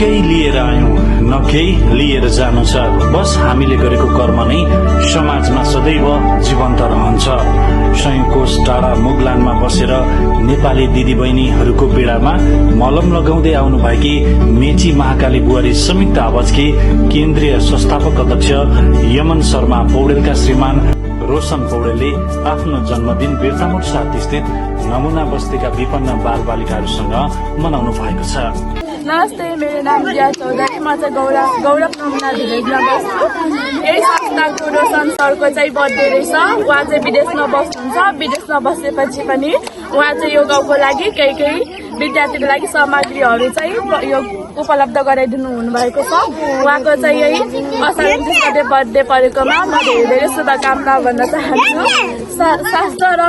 केही लिएर आयौं न केही लिएर जानु छ, बस हामीले गरेको कर्म नै समाजमा सदैव जीवन्त रहन्छ। सयौं टाढा मुगलानमा बसेर नेपाली दिदीबहिनीहरूको पीडामा मलम लगाउँदै आउनुभएकी मेची महाकाली बुहारी संयुक्त आवाजकी केन्द्रीय संस्थापक अध्यक्ष यमन शर्मा पौडेलका श्रीमान रोशन पौडेलले आफ्नो जन्मदिन बिर्तामोड 7 स्थित नमुना बस्तीका विपन्न बाल बालिकाहरूसँग मनाउनु भएको छ। नमस्ते, मेरो नाम दिया चौधरी, म चाहिँ गौरव नमुना भिलेजमा बस्छु। यही संस्थाको रोशन सरको चाहिँ बर्थडे रहेछ। उहाँ चाहिँ विदेशमा बस्नुहुन्छ। विदेशमा बसेपछि पनि उहाँ चाहिँ यो गाउँको लागि केही विद्यार्थीको लागि सामग्रीहरू चाहिँ यो उपलब्ध गराइदिनु हुनुभएको छ। उहाँको चाहिँ यही असार 29 गते बर्थडे परेकोमा म धेरै शुभकामना भन्न चाहन्छु। स्वास्थ्य र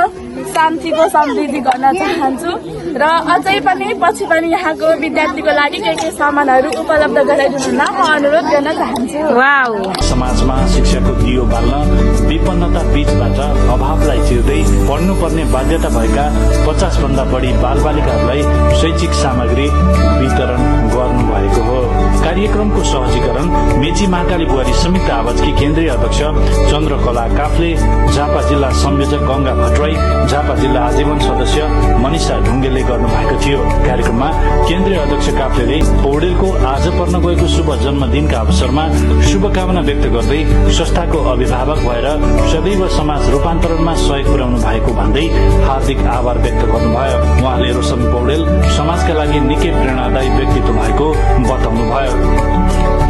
शान्तिको समृद्धि गर्न चाहन्छु र अझै पनि पछि पनि यहाँको विद्यार्थीको लागि केही सामानहरू उपलब्ध गराइदिनु म अनुरोध गर्न चाहन्छु। समाजमा शिक्षाको दियो बाल्न विपन्नता बीचबाट अभावलाई चिर्दै पढ्नुपर्ने बाध्यता भएका 50 भन्दा बढी बाल बालिकाहरूलाई शैक्षिक सामग्री वितरण गर्नु भएको हो। कार्यक्रमको सहजीकरण मेची महाकाली बुहारी संयुक्त आवाजकी केन्द्रीय अध्यक्ष चन्द्रकला काफ्ले, झापा जिल्ला संयोजक गंगा भट्टराई, झापा जिल्ला आजीवन सदस्य मनिषा ढुङ्गेलले गर्नु भएको थियो। कार्यक्रममा केन्द्रीय अध्यक्ष काफ्लेले पौडेलको आज पर्न गएको शुभ जन्मदिनका अवसरमा शुभकामना व्यक्त गर्दै संस्थाको अभिभावक भएर सदैव समाज रूपान्तरणमा सहयोग पुर्याउनु भएको भन्दै हार्दिक आभार व्यक्त गर्नुभयो। उहाँले रोशन पौडेल समाजका लागि निकै प्रेरणादायी व्यक्तित्व भएको बताउनुभयो।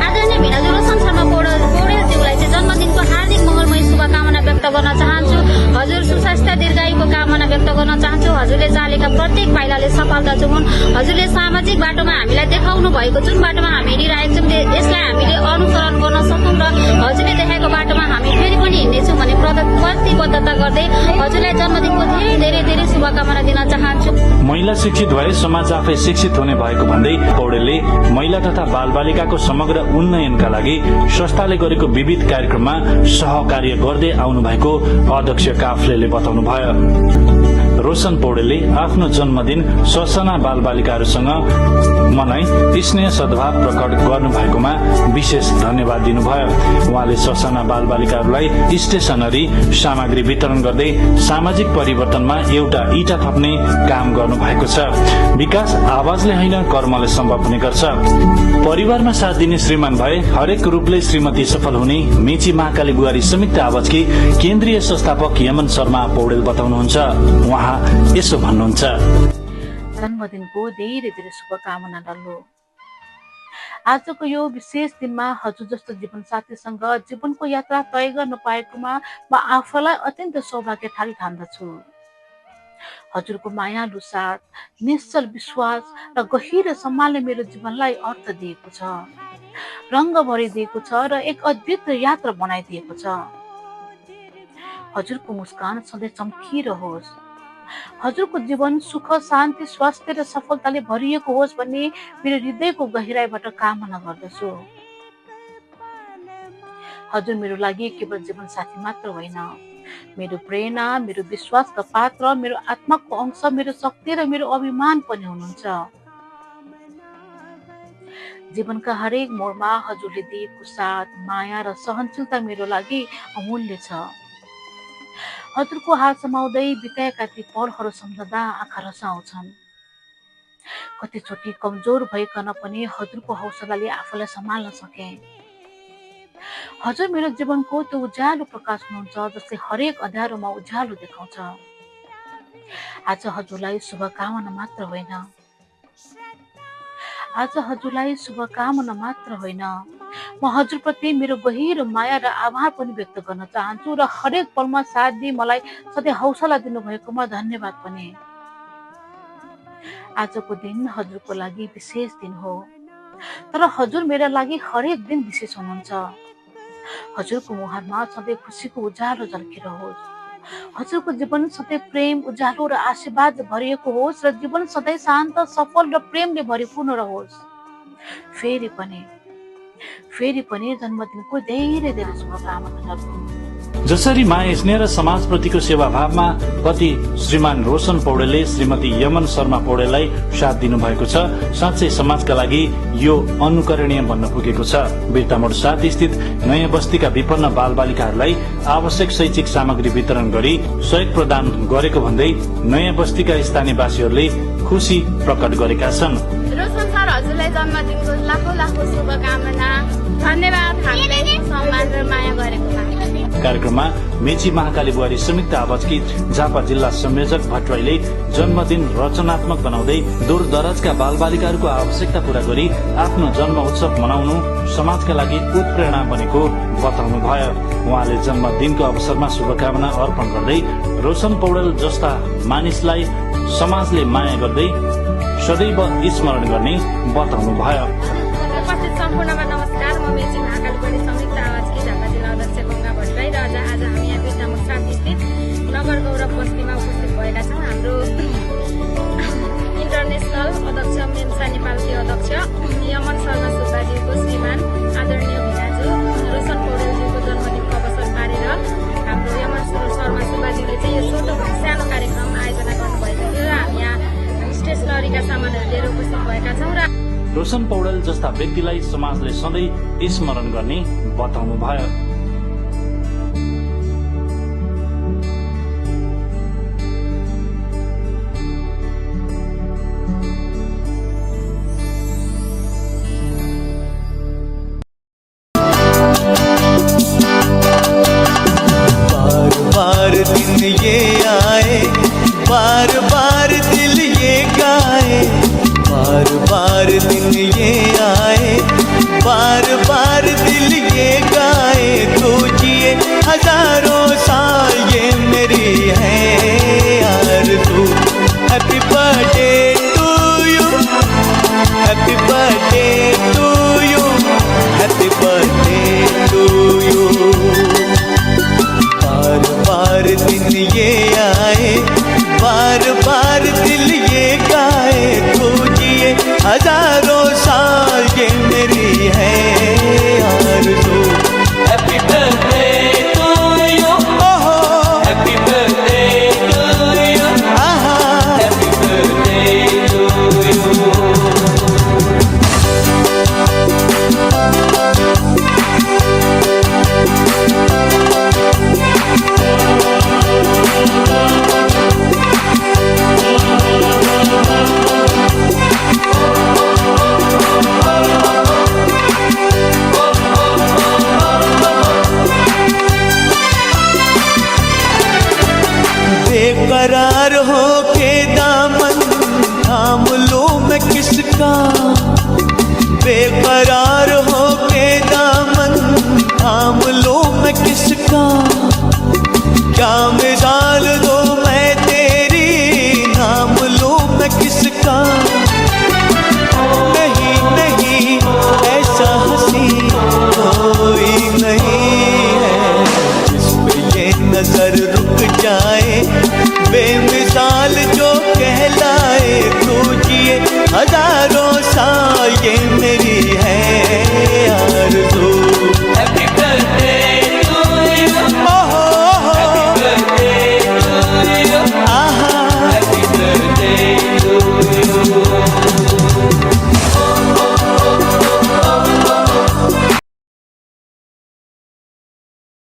आदरणीय भिनाजु रोशन शर्मा पौडेलज्यूलाई चाहिँ जन्मदिनको हार्दिक मंगलमय शुभकामना व्यक्त गर्न चाहन्छु। हजुर सुस्वास्थ्य दीर्घायुको कामना व्यक्त गर्न चाहन्छु। हजुरले चालेका प्रत्येक पाइलाले सफलता जुन हजुरले सामाजिक बाटोमा हामीलाई देखाउनु भएको जुन बाटोमा हामी हिँडिरहेको छौँ यसलाई हामीले अनुसरण गर्न सकौँ र हजुरले देखाएको बाटोमा हामी फेरि पनि हिँड्नेछौँ भन्ने प्रतिबद्धता गर्दै हजुरलाई जन्मदिनको धेरै धेरै शुभकामना दिन चाहन्छु। महिला शिक्षित भए समाज आफै शिक्षित हुने भएको भन्दै पौडेलले महिला तथा बाल बालिकाको समग्र उन्नयनका लागि संस्थाले गरेको विविध कार्यक्रममा सहकार्य गर्दै आउनु भएको अध्यक्ष काफ्लेले बताउनुभयो। रोशन पौडेलले आफ्नो जन्मदिन ससाना बाल बालिकाहरूसँग मनाई स्नेह सद्भाव प्रकट गर्नु भएकोमा विशेष धन्यवाद दिनुभयो। उहाँले ससाना बाल बालिकाहरूलाई स्टेशनरी सामग्री वितरण गर्दै सामाजिक परिवर्तनमा एउटा इँटा थप्ने काम गर्नु भएको छ। विकास आवाजले होइन कर्मले सम्भव हुने गर्छ। परिवारमा साथ दिने श्रीमान भए हरेक रूपले श्रीमती सफल हुने मेची महाकाली बुहारी संयुक्त आवाजकी केन्द्रीय संस्थापक यमन शर्मा पौडेल बताउनुहुन्छ। उहाँ यसो भन्नुहुन्छ। जन्मदिनको धेरै शुभकामना डल्लो। आजको यो विशेष दिनमा हजुर जस्तो जीवन साथीसँग जीवनको यात्रा तय गर्न पाएकोमा म आफूलाई अत्यन्त सौभाग्य ठान्दछु। हजुरको मायालु साथ, निश्चल विश्वास र गहिरो सम्मानले मेरो जीवनलाई अर्थ दिएको छ, रंग भरिदिएको छ र एक अद्वितीय यात्रा बनाइदिएको छ। हजुरको मुस्कान सधैँ चम्किरहोस्। हजुरको जीवन सुख, शान्ति, स्वास्थ्य र सफलताले भरिएको होस् भन्ने मेरो हृदयको गहिराईबाट कामना गर्दछु। हजुर मेरो लागि केवल जीवन साथी मात्र होइन, मेरो प्रेरणा, मेरो विश्वासका पात्र, मेरो आत्माको अंश, मेरो शक्ति र मेरो अभिमान पनि हुनुहुन्छ। जीवनका हरेक मोडमा हजुरले दिएको साथ, माया र सहनशीलता मेरो लागि अमूल्य छ। हजुरको हात समाउँदै बिताएका ती पलहरू सम्झँदा आँखा रसाउँछन्। कतिचोटि कमजोर भइकन पनि हजुरको हौसलाले आफूलाई सम्हाल्न सके। हजुर मेरो जीवनको त्यो उज्यालो प्रकाश हुनुहुन्छ जसले हरेक अँध्यारोमा उज्यालो देखाउँछ। आज हजुरलाई शुभकामना मात्र होइन, म हजुरप्रति मेरो गहिरो माया र आभार पनि व्यक्त गर्न चाहन्छु र हरेक पलमा साथ दिई मलाई सधैँ हौसला दिनुभएकोमा धन्यवाद पनि। आजको दिन हजुरको लागि विशेष दिन हो, तर हजुर मेरा लागि हरेक दिन विशेष हुनुहुन्छ। हजुरको मुहारमा सधैँ खुसीको उज्यालो झल्किरहोस्। हजुरको जीवन सधैँ प्रेम, उज्यालो र आशीर्वाद भरिएको होस् र जीवन सधैँ शान्त, सफल र प्रेमले भरिपूर्ण रहोस्। फेरि पनि जन्मदिनको धेरै शुभकामना गर्छु। जसरी माया स्नेह र समाजप्रतिको सेवाभावमा पति श्रीमान रोशन पौडेलले श्रीमती यमन शर्मा पौडेललाई साथ दिनुभएको छ, साँच्चै समाजका लागि यो अनुकरणीय बन्न पुगेको छ। बिर्तामोड 7 स्थित नयाँ बस्तीका विपन्न बालबालिकाहरूलाई आवश्यक शैक्षिक सामग्री वितरण गरी सहयोग प्रदान गरेको भन्दै नयाँ बस्तीका स्थानीयवासीहरूले खुशी प्रकट गरेका छन्। रोशन सर हजुरलाई जन्मदिनको लाखौं शुभकामना। धन्यवाद हामीलाई सम्मान र माया गरेकोमा। कार्यक्रममा मेची महाकाली बुहारी संयुक्त आवाजकी झापा जिल्ला संयोजक भट्टराईले जन्मदिन रचनात्मक बनाउँदै दूर दराजका बालबालिकाहरूको आवश्यकता पूरा गरी आफ्नो जन्म उत्सव मनाउनु समाजका लागि उत्प्रेरणा बनेको बताउनु भयो। उहाँले जन्मदिनको अवसरमा शुभकामना अर्पण गर्दै रोशन पौडेल जस्ता मानिसलाई समाजले माया गर्दै सदैव स्मरण गर्ने बताउनु भयो। उपस्थित सम्पूर्णमा नमस्कार। म मेची महाकाली बुहारी संयुक्त आवाजकी झापा जिल्ला अध्यक्ष गंगा भट्टराई र आज हामी यहाँ बिर्तामोड 7 स्थित नगर गौरव बस्तीमा उपस्थित भएका छौँ। हाम्रो इन्टरनेसनल अध्यक्ष मेम्सा नेपालकी अध्यक्ष यमन शर्मा सुब्बाजीको श्रीमान आदरणीय भिनाजु रोशन पौडेलजीको जन्मदिनको अवसर पारेर हाम्रो यमन शर्मा सुब्बाजीले चाहिँ यो छोटो सानो कार्यक्रम आयोजना गर्नुभएको थियो र हामी यहाँ स्टेसनरीका सामानहरू लिएर उपस्थित भएका छौँ र रोशन पौडेल जस्ता व्यक्तिलाई समाजले सधैँ स्मरण गर्ने बताउनु भयो। बार दिन ये आए, बार बार दिल ये गाए, बार बार दिन ये आए, बार बार दिल ये गाए, तो जिए हजारों साल ये मेरी है आरज़ू। हैप्पी